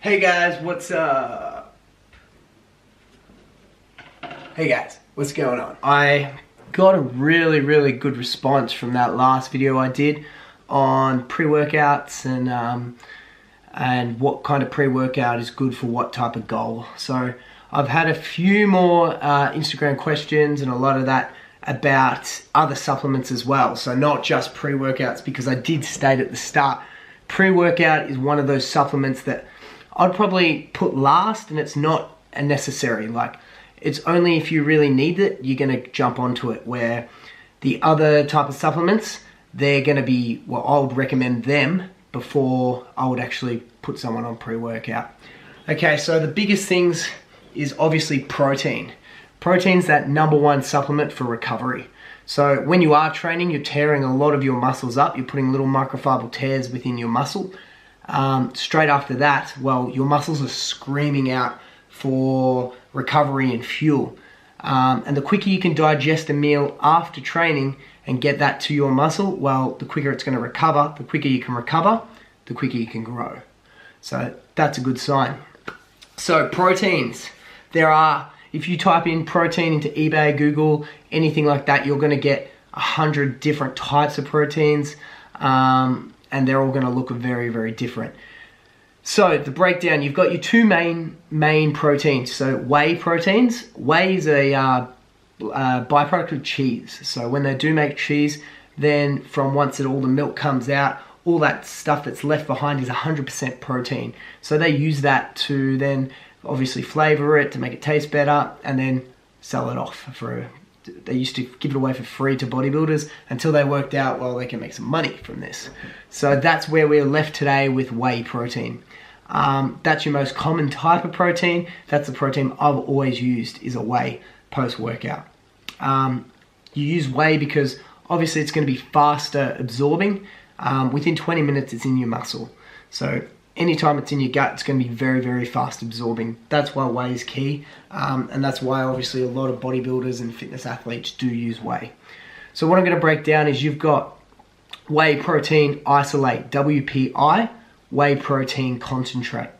Hey guys, what's up? Hey guys, what's going on? I got a really good response from that last video I did on pre-workouts and what kind of pre-workout is good for what type of goal. So I've had a few more Instagram questions and a lot of that about other supplements as well. So not just pre-workouts, because I did state at the start, pre-workout is one of those supplements that I'd probably put last, and it's not a necessary. Like, it's only if you really need it, you're gonna jump onto it, where the other type of supplements, they're gonna be, well, I would recommend them before I would actually put someone on pre-workout. Okay, so the biggest things is obviously protein. Protein's that #1 supplement for recovery. So when you are training, you're tearing a lot of your muscles up, you're putting little microfibril tears within your muscle. Straight after that, well, your muscles are screaming out for recovery and fuel. And the quicker you can digest a meal after training and get that to your muscle, well, the quicker it's going to recover. The quicker you can recover, the quicker you can grow. So that's a good sign. So proteins, there are, if you type in protein into eBay, Google, anything like that, you're going to get 100 different types of proteins. And they're all going to look very different. So the breakdown, you've got your two main proteins. So whey proteins. Whey is a byproduct of cheese. So when they do make cheese, then from once all the milk comes out, all that stuff that's left behind is 100% protein. So they use that to then obviously flavor it, to make it taste better, and then sell it off for they used to give it away for free to bodybuilders until they worked out, well, they can make some money from this. So that's where we're left today with whey protein. That's your most common type of protein. That's the protein I've always used, is a whey post-workout. You use whey because obviously it's going to be faster absorbing. Within 20 minutes it's in your muscle. So anytime it's in your gut, it's going to be very fast absorbing. That's why whey is key, and that's why obviously a lot of bodybuilders and fitness athletes do use whey. So what I'm going to break down is you've got whey protein isolate, WPI, whey protein concentrate.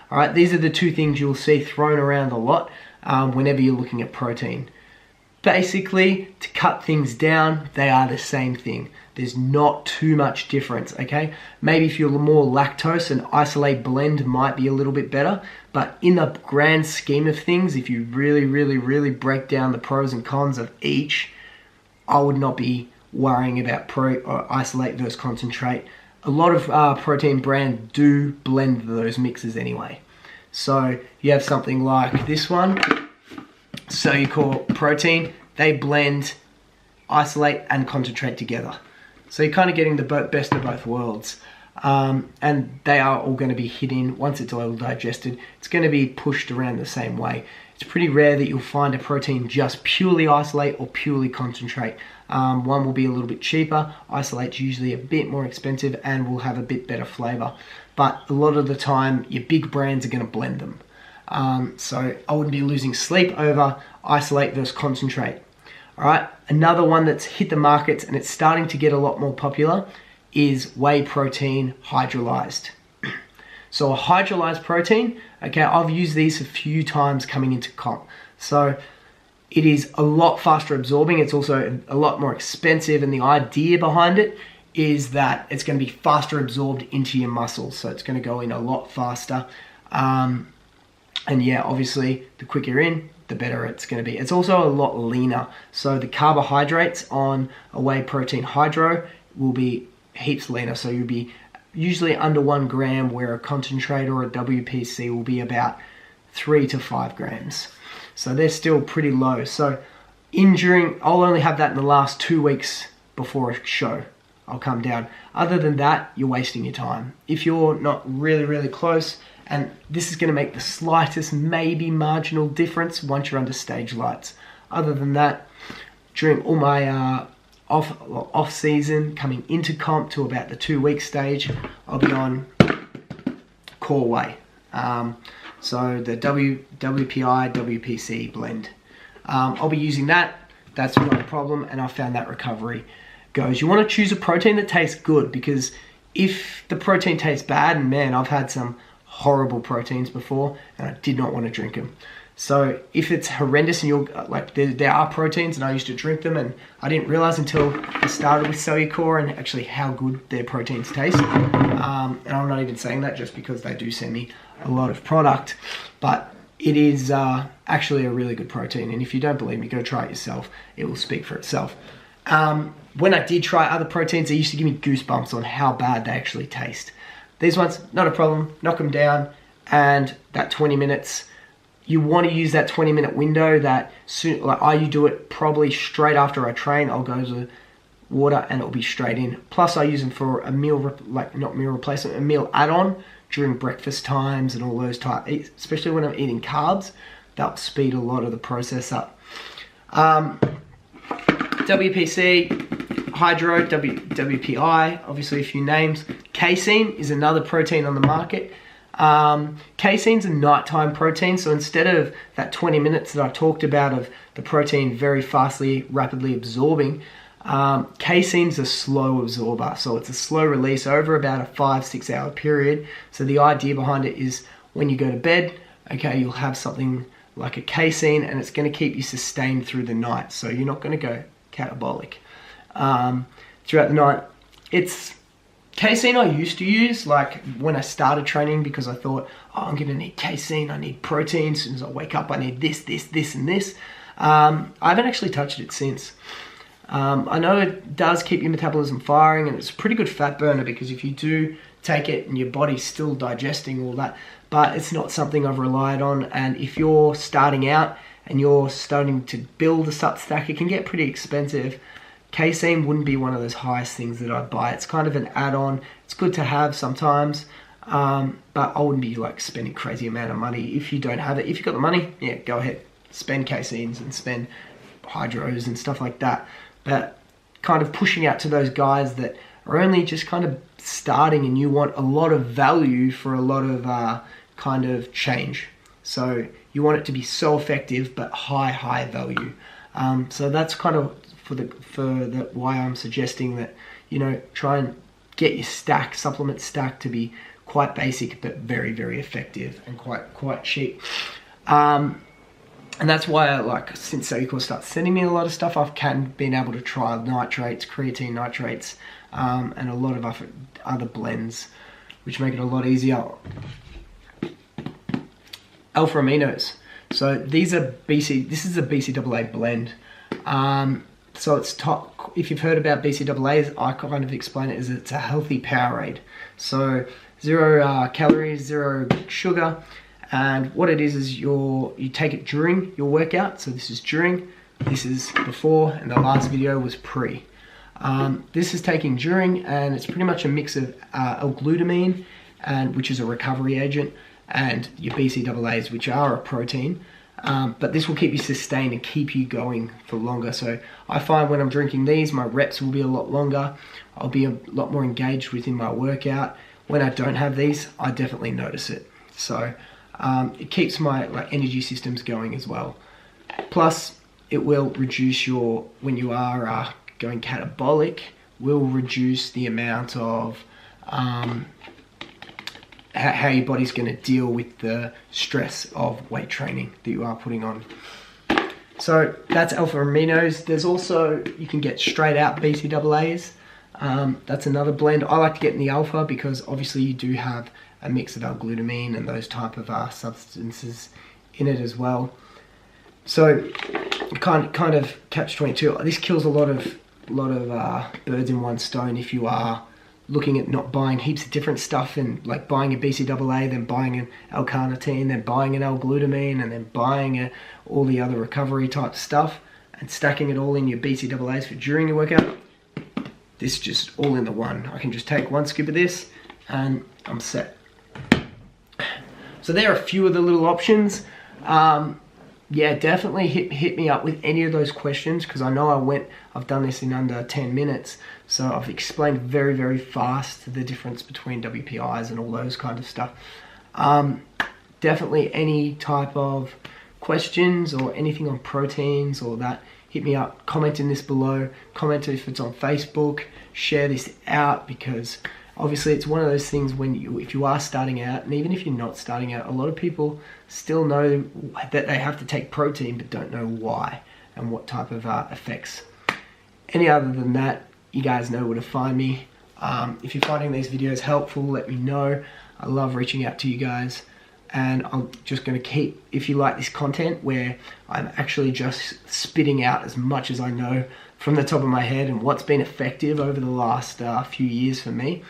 All right, these are the two things you'll see thrown around a lot whenever you're looking at protein. Basically, to cut things down, they are the same thing. There's not too much difference, okay? Maybe if you're more lactose, an isolate blend might be a little bit better, but in the grand scheme of things, if you really break down the pros and cons of each, I would not be worrying about isolate versus concentrate. A lot of protein brands do blend those mixes anyway. So you have something like this one, Cellucor protein, they blend isolate and concentrate together. So you're kind of getting the best of both worlds. And they are all going to be hit in, once it's all digested, it's going to be pushed around the same way. It's pretty rare that you'll find a protein just purely isolate or purely concentrate. One will be a little bit cheaper, isolate's usually a bit more expensive and will have a bit better flavor. But a lot of the time, your big brands are going to blend them. So I wouldn't be losing sleep over isolate versus concentrate. All right, another one that's hit the markets and it's starting to get a lot more popular is whey protein hydrolyzed. So a hydrolyzed protein, okay, I've used these a few times coming into comp. So it is a lot faster absorbing. It's also a lot more expensive, and the idea behind it is that it's going to be faster absorbed into your muscles. So it's going to go in a lot faster. And yeah, obviously the quicker in, the better it's going to be. It's also a lot leaner. So the carbohydrates on a whey protein hydro will be heaps leaner. So you'll be usually under 1 gram, where a concentrate or a WPC will be about 3 to 5 grams. So they're still pretty low. So I'll only have that in the last 2 weeks before a show. I'll come down. Other than that, you're wasting your time. If you're not really close, and this is going to make the slightest, maybe marginal difference once you're under stage lights. Other than that, during all my off season, coming into comp to about the 2-week stage, I'll be on core whey. So the WPI, WPC blend. I'll be using that. That's not a problem, and I found that recovery goes. You want to choose a protein that tastes good, because if the protein tastes bad, and man, I've had some horrible proteins before, and I did not want to drink them. So if it's horrendous and you're like, there are proteins and I used to drink them, and I didn't realize until I started with Cellucor and actually how good their proteins taste. And I'm not even saying that just because they do send me a lot of product, but it is actually a really good protein. And if you don't believe me, go try it yourself. It will speak for itself. When I did try other proteins, they used to give me goosebumps on how bad they actually taste. These ones, not a problem, knock them down, and that 20 minutes, you want to use that 20-minute window. That soon, like I do it probably straight after I train. I'll go to water and it'll be straight in. Plus I use them for a meal, not meal replacement, a meal add-on during breakfast times and all those types, especially when I'm eating carbs. That'll speed a lot of the process up. WPC, Hydro, WPI, obviously a few names. Casein is another protein on the market. Casein's a nighttime protein, so instead of that 20 minutes that I talked about of the protein very rapidly absorbing, casein's a slow absorber, so it's a slow release over about a 5-6 hour period. So the idea behind it is when you go to bed, okay, you'll have something like a casein, and it's going to keep you sustained through the night, so you're not going to go catabolic throughout the night. It's casein I used to use like when I started training, because I thought, oh, I'm gonna need casein, I need protein, as soon as I wake up I need this, and this. I haven't actually touched it since. I know it does keep your metabolism firing, and it's a pretty good fat burner, because if you do take it and your body's still digesting all that, but it's not something I've relied on. And if you're starting out and you're starting to build a sub stack, it can get pretty expensive. Casein wouldn't be one of those highest things that I'd buy. It's kind of an add-on. It's good to have sometimes, but I wouldn't be like spending crazy amount of money if you don't have it. If you've got the money, yeah, go ahead. Spend caseins and spend hydros and stuff like that. But kind of pushing out to those guys that are only just kind of starting and you want a lot of value for a lot of kind of change. So you want it to be so effective, but high value. So that's kind of why I'm suggesting that, you know, try and get your supplement stack to be quite basic, but very effective and quite cheap. And that's why since Cellucor started sending me a lot of stuff, I've been able to try nitrates, creatine nitrates, and a lot of other blends, which make it a lot easier. Alpha aminos. So these are this is a BCAA blend. So it's top. If you've heard about BCAAs, I kind of explain it as it's a healthy Powerade. So 0 calories, 0 sugar, and what it is you take it during your workout. So this is during, this is before, and the last video was pre. This is taking during, and it's pretty much a mix of L-glutamine, which is a recovery agent, and your BCAAs, which are a protein. But this will keep you sustained and keep you going for longer. So I find when I'm drinking these, my reps will be a lot longer. I'll be a lot more engaged within my workout. When I don't have these, I definitely notice it. So it keeps my energy systems going as well. Plus, it will reduce when you are going catabolic, will reduce the amount of how your body's going to deal with the stress of weight training that you are putting on. So that's alpha aminos. There's also, you can get straight out BCAAs. That's another blend. I like to get in the alpha because obviously you do have a mix of L-glutamine and those type of substances in it as well. So kind of catch-22. This kills a lot of birds in one stone if you are looking at not buying heaps of different stuff, and like buying a BCAA, then buying an L-carnitine, then buying an L-glutamine, and then buying all the other recovery type stuff, and stacking it all in your BCAAs for during your workout. This is just all in the one. I can just take one scoop of this and I'm set. So there are a few of the little options. Yeah, definitely hit me up with any of those questions, because I know I've done this in under 10 minutes. So I've explained very fast the difference between WPIs and all those kind of stuff. Definitely any type of questions or anything on proteins or that, hit me up, comment in this below, comment if it's on Facebook, share this out, because obviously it's one of those things when if you are starting out, and even if you're not starting out, a lot of people still know that they have to take protein but don't know why and what type of effects. Any other than that, you guys know where to find me. If you're finding these videos helpful, let me know. I love reaching out to you guys, and I'm just going to keep, if you like this content where I'm actually just spitting out as much as I know from the top of my head and what's been effective over the last few years for me.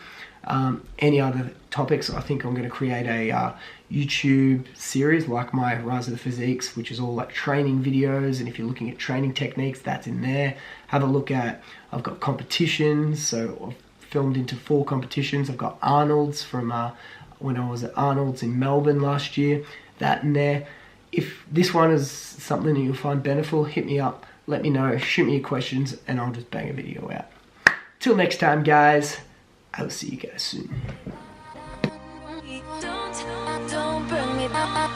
Any other topics, I think I'm going to create a YouTube series like my Rise of the Physiques, which is all like training videos, and if you're looking at training techniques, that's in there. Have a look at, I've got competitions, so I've filmed into 4 competitions. I've got Arnold's from when I was at Arnold's in Melbourne last year, that in there. If this one is something that you'll find beneficial, hit me up, let me know, shoot me your questions, and I'll just bang a video out. Till next time, guys, I will see you guys soon. Don't bring me back.